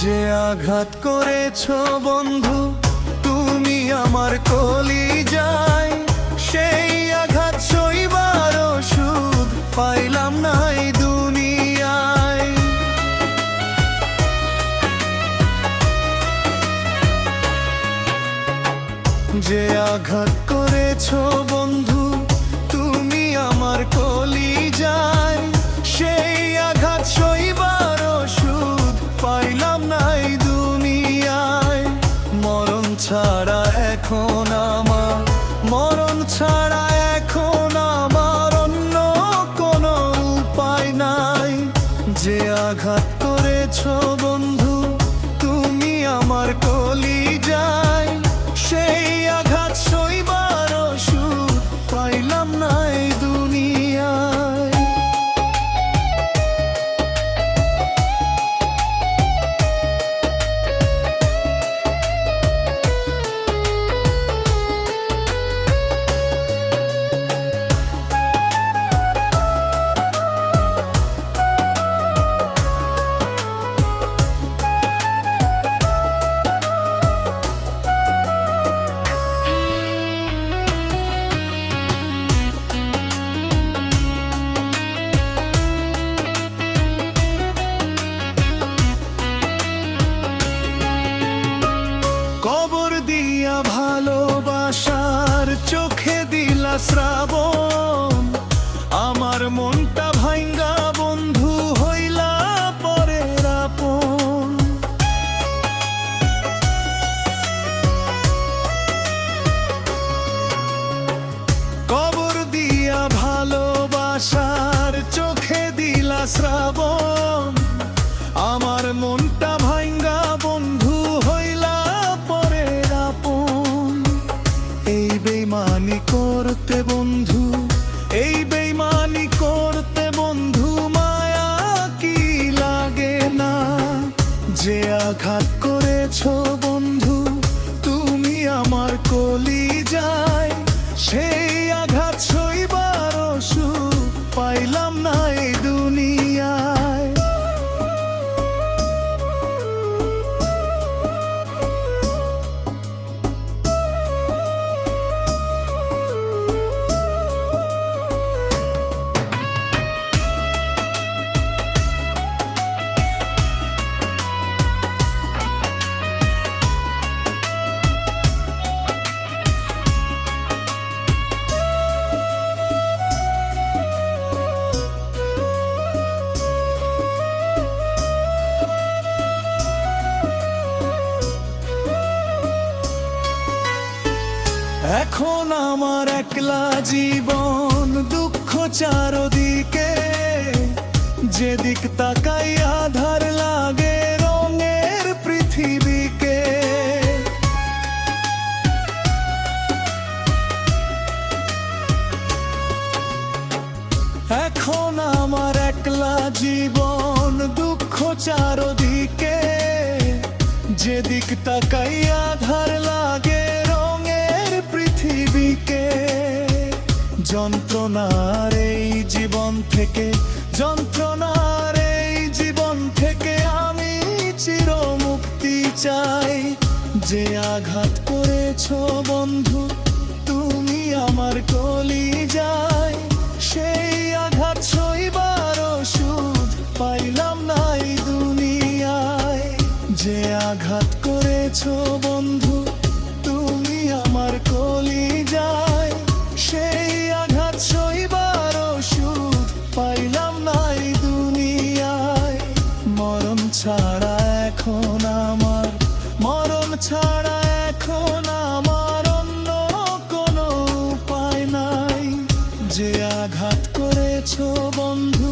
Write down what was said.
যে আঘাত করেছো বন্ধু তুমি আমার কলিজায়, সেই আঘাত সইবার ওষুধ পাইলাম না এই দুনিয়ায়। যে আঘাত করেছো বন্ধু তুমি আমার কলিজায়, সেই আঘাত সইবার ওষুধ পাইলাম না এই দুনিয়ায়। মরণ ছাড়া এখন আমার, মরণ ছাড়া এখন আমার অন্য কোনো উপায় নাই। যে আঘাত করেছো বন্ধু তুমি আমার কলিজায়, সেই আঘাত সইবার ওষুধ পাইলাম না এই দুনিয়ায়। কবর দিয়া ভালোবাসার চোখে দিলা শ্রাবণ, আমার মনটা ভাঙ্গা বন্ধু হইলা পরের আপন। কবর দিয়া ভালোবাসার চোখে দিলা শ্রাবণ, আমার মনটা ভাঙ্গা বন্ধু হইলা পরের আপন। এই বেইমানি করতে বন্ধু, এই বেইমানি করতে বন্ধু মায়া কি লাগে না। যে আঘাত করেছো বন্ধু তুমি আমার কলিজায়, সেই আঘাত সইবার ওষুধ পাইলাম না এই দুনিয়ায়। এখন আমার একলা জীবন, দুঃখ চারদিকে, যেদিক তাকাই আধার লাগে রঙের পৃথিবীকে। এখন আমার একলা জীবন, দুঃখ চারদিকে, যেদিক তাকাই আধার লাগে রঙের পৃথিবীকে। যন্ত্রণার এই জীবন থেকে, যন্ত্রণার এই জীবন থেকে আমি চির মুক্তি চাই। যে আঘাত করেছো বন্ধু তুমি আমার কলিজায়, সেই আঘাত সইবার ওষুধ পাইলাম না এই দুনিয়ায়। যে আঘাত করেছো বন্ধু তুমি আমার কলিজায়, সেই আঘাত সইবার ওষুধ পাইলাম না এই দুনিয়ায়। মরণ ছাড়া এখন আমার, মরণ ছাড়া এখন আমার অন্য কোনো উপায় নাই। যে আঘাত করেছো বন্ধু